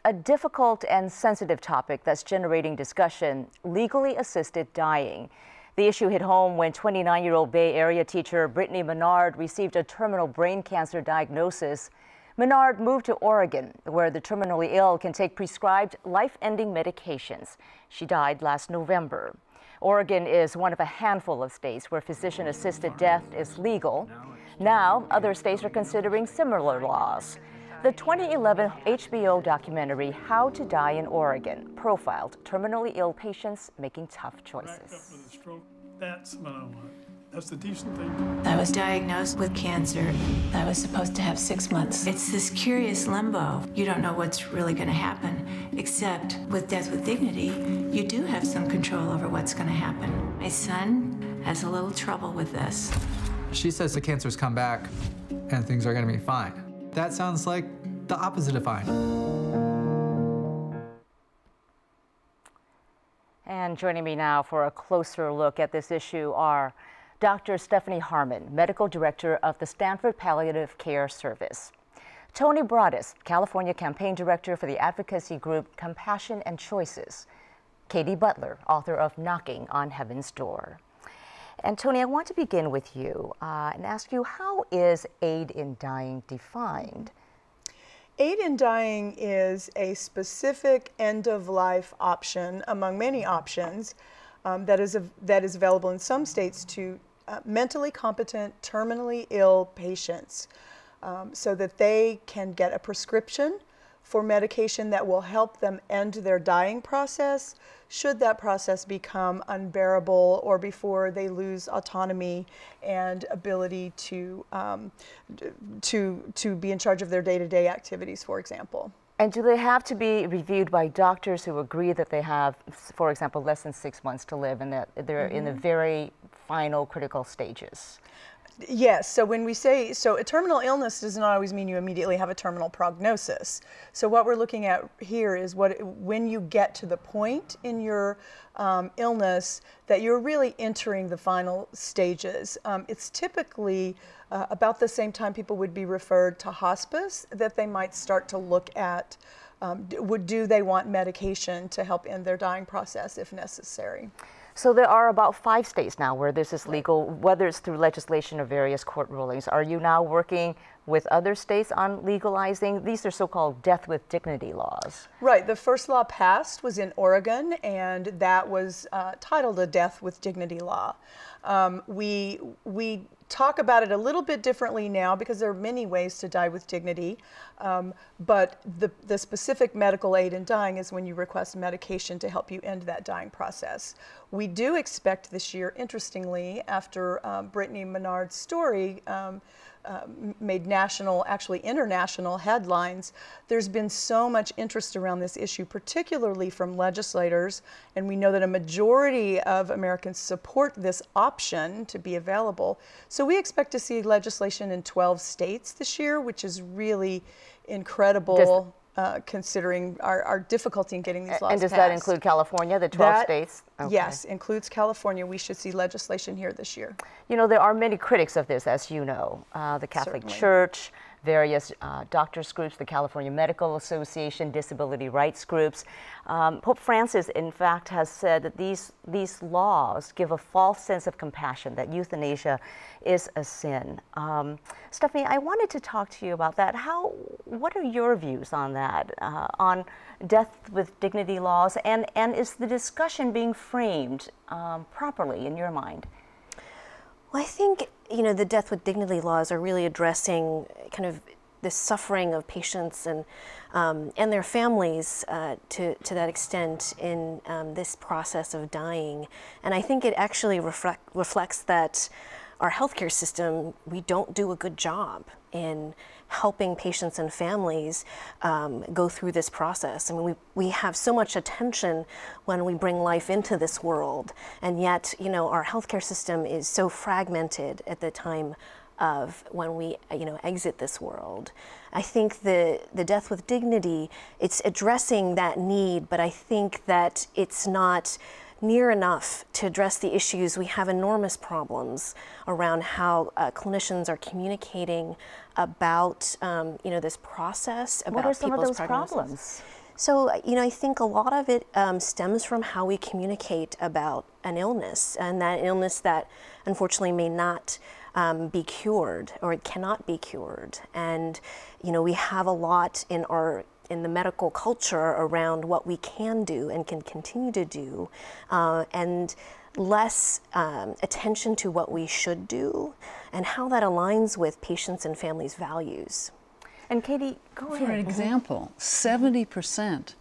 A difficult and sensitive topic that's generating discussion: legally assisted dying. The issue hit home when 29-year-old Bay Area teacher Brittany Maynard received a terminal brain cancer diagnosis. Maynard moved to Oregon, where the terminally ill can take prescribed life-ending medications. She died last November. Oregon is one of a handful of states where physician-assisted death is legal. Now, other states are considering similar laws. The 2011 HBO documentary, How to Die in Oregon, profiled terminally ill patients making tough choices. That's what I want. That's the decent thing. I was diagnosed with cancer. I was supposed to have 6 months. It's this curious limbo. You don't know what's really going to happen, except with Death with Dignity, you do have some control over what's going to happen. My son has a little trouble with this. She says the cancer's come back and things are going to be fine. That sounds like the opposite of fine. And joining me now for a closer look at this issue are Dr. Stephanie Harman, Medical Director of the Stanford Palliative Care Service; Toni Broaddus, California Campaign Director for the advocacy group Compassion and Choices; Katy Butler, author of Knocking on Heaven's Door. And Toni, I want to begin with you and ask you, how is aid in dying defined? Aid in dying is a specific end-of-life option among many options that is available in some states to mentally competent, terminally ill patients so that they can get a prescription for medication that will help them end their dying process should that process become unbearable or before they lose autonomy and ability to be in charge of their day-to-day activities, for example. And do they have to be reviewed by doctors who agree that they have, for example, less than 6 months to live and that they're in the very final critical stages? Yes, so when we say, a terminal illness does not always mean you immediately have a terminal prognosis. So what we're looking at here is when you get to the point in your illness that you're really entering the final stages. It's typically about the same time people would be referred to hospice that they might start to look at do they want medication to help end their dying process if necessary. So there are about 5 states now where this is legal, whether it's through legislation or various court rulings. Are you now working with other states on legalizing? These are so-called death with dignity laws. Right. The first law passed was in Oregon, and that was titled a death with dignity law. We talk about it a little bit differently now because there are many ways to die with dignity, but the specific medical aid in dying is when you request medication to help you end that dying process. We do expect this year, interestingly, after Brittany Maynard's story made national, actually international headlines, there's been so much interest around this issue, particularly from legislators, and we know that a majority of Americans support this option to be available. So we expect to see legislation in 12 states this year, which is really incredible. Considering our difficulty in getting these laws And does passed. that include California, the 12 states? Okay. Yes, includes California. We should see legislation here this year. You know, there are many critics of this, as you know. The Catholic Church, various doctors groups, the California Medical Association, disability rights groups. Pope Francis, in fact, has said that these laws give a false sense of compassion, that euthanasia is a sin. Stephanie, I wanted to talk to you about that. What are your views on that, on death with dignity laws, and is the discussion being framed properly in your mind? Well, I think, you know, the death with dignity laws are really addressing kind of the suffering of patients and their families to that extent in this process of dying. And I think it actually reflects that our healthcare system, we don't do a good job in helping patients and families go through this process. I mean, we have so much attention when we bring life into this world, and yet, you know, our healthcare system is so fragmented at the time of when we, you know, exit this world. I think the death with dignity, it's addressing that need, but I think that it's not near enough to address the issues. We have enormous problems around how clinicians are communicating about you know, this process. What are some of those problems? So, I think a lot of it stems from how we communicate about an illness, and that illness that unfortunately may not be cured, or it cannot be cured. And, we have a lot in the medical culture around what we can do and can continue to do, and less attention to what we should do and how that aligns with patients' and families' values. And Katy, go ahead. For an example, 70%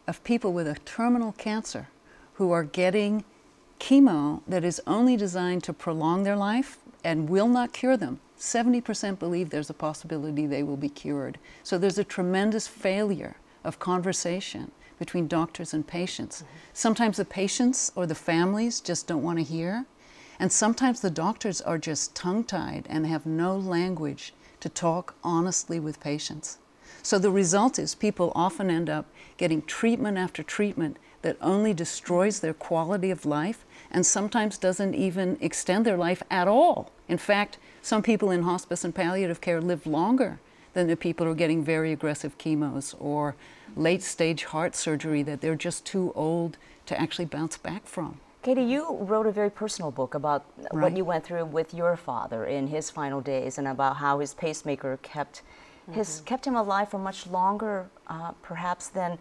of people with a terminal cancer who are getting chemo that is only designed to prolong their life and will not cure them, 70% believe there's a possibility they will be cured. So there's a tremendous failure of conversation between doctors and patients. Sometimes the patients or the families just don't want to hear, and sometimes the doctors are just tongue-tied and have no language to talk honestly with patients. So the result is people often end up getting treatment after treatment that only destroys their quality of life and sometimes doesn't even extend their life at all. In fact, some people in hospice and palliative care live longer than the people who are getting very aggressive chemos or late-stage heart surgery that they're just too old to actually bounce back from. Katy, you wrote a very personal book about what you went through with your father in his final days, and about how his pacemaker kept him alive for much longer, perhaps than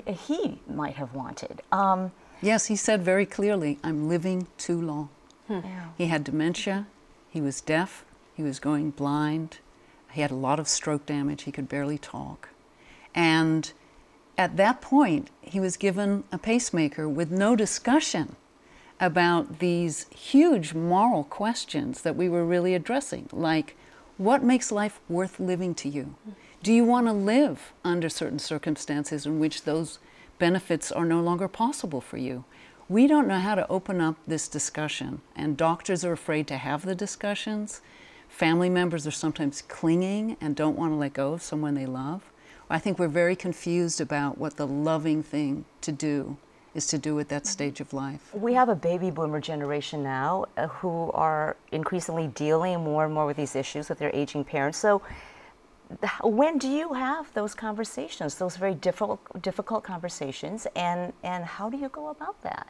he might have wanted. Yes, he said very clearly, "I'm living too long." Yeah. He had dementia, he was deaf, he was going blind, he had a lot of stroke damage, he could barely talk. And at that point, he was given a pacemaker with no discussion about these huge moral questions that we were really addressing, like, what makes life worth living to you? Do you want to live under certain circumstances in which those benefits are no longer possible for you? We don't know how to open up this discussion, and doctors are afraid to have the discussions. Family members are sometimes clinging and don't want to let go of someone they love. I think we're very confused about what the loving thing to do is to do at that stage of life. We have a baby boomer generation now who are increasingly dealing more and more with these issues with their aging parents. So when do you have those conversations, those very difficult conversations, and how do you go about that?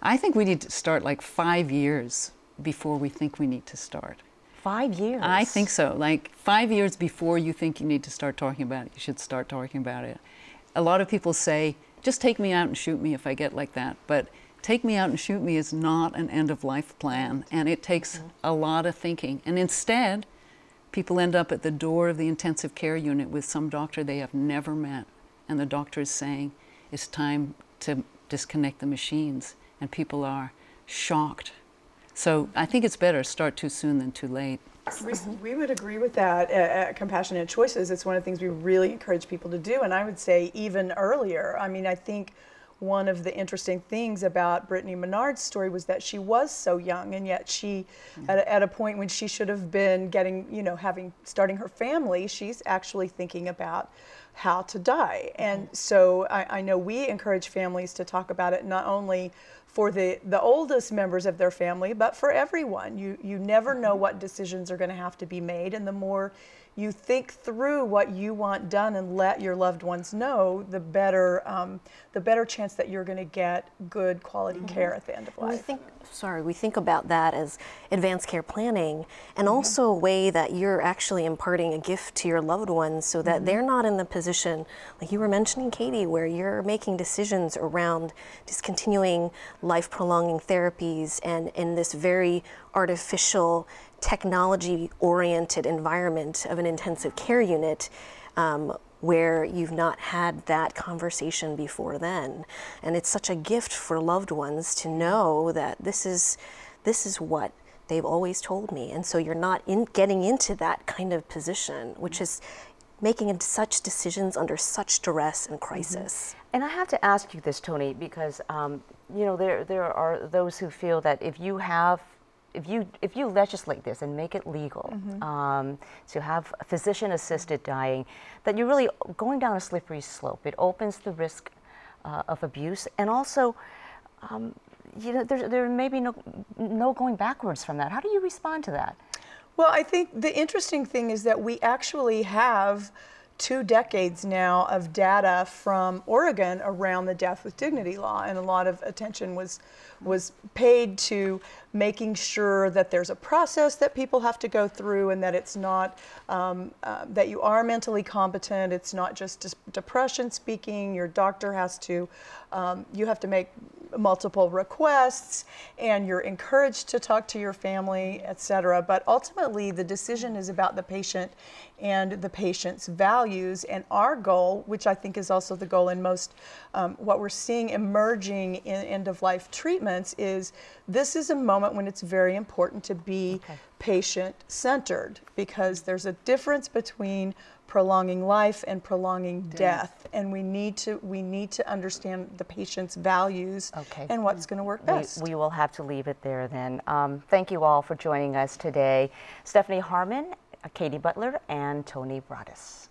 I think we need to start like 5 years before we think we need to start. 5 years? I think so. Like 5 years before you think you need to start talking about it, you should start talking about it. A lot of people say, just take me out and shoot me if I get like that. But take me out and shoot me is not an end-of-life plan, and it takes a lot of thinking. And instead, people end up at the door of the intensive care unit with some doctor they have never met. And the doctor is saying, it's time to disconnect the machines. And people are shocked. So I think it's better to start too soon than too late. We would agree with that at Compassionate Choices. It's one of the things we really encourage people to do, and I would say even earlier. I mean, I think one of the interesting things about Brittany Maynard's story was that she was so young, and yet she, at a point when she should have been getting, starting her family, she's actually thinking about how to die. And so I know we encourage families to talk about it not only for the oldest members of their family, but for everyone. You never know what decisions are going to have to be made, and the more you think through what you want done and let your loved ones know, the better chance that you're going to get good quality care at the end of life. We think about that as advanced care planning, and also a way that you're actually imparting a gift to your loved ones so that they're not in the position, like you were mentioning, Katy, where you're making decisions around discontinuing life-prolonging therapies and in this very artificial, technology-oriented environment of an intensive care unit where you've not had that conversation before then. And it's such a gift for loved ones to know that this is what they've always told me. And so you're not getting into that kind of position, which is making such decisions under such duress and crisis. And I have to ask you this, Toni, because there are those who feel that if you legislate this and make it legal to have physician-assisted dying, that you're really going down a slippery slope. It opens the risk of abuse, and also, there may be no going backwards from that. How do you respond to that? Well, I think the interesting thing is that we actually have 2 decades now of data from Oregon around the death with dignity law, and a lot of attention was paid to making sure that there's a process that people have to go through, and that it's not that you are mentally competent. It's not just depression speaking. Your doctor has to you have to make multiple requests, and you're encouraged to talk to your family, etc. But ultimately, the decision is about the patient and the patient's values. And our goal, which I think is also the goal in most what we're seeing emerging in end-of-life treatments, is this is a moment when it's very important to be patient-centered, because there's a difference between prolonging life and prolonging death, and we need to understand the patient's values and what's going to work best. We will have to leave it there then. Thank you all for joining us today. Stephanie Harman, Katy Butler, and Toni Broaddus.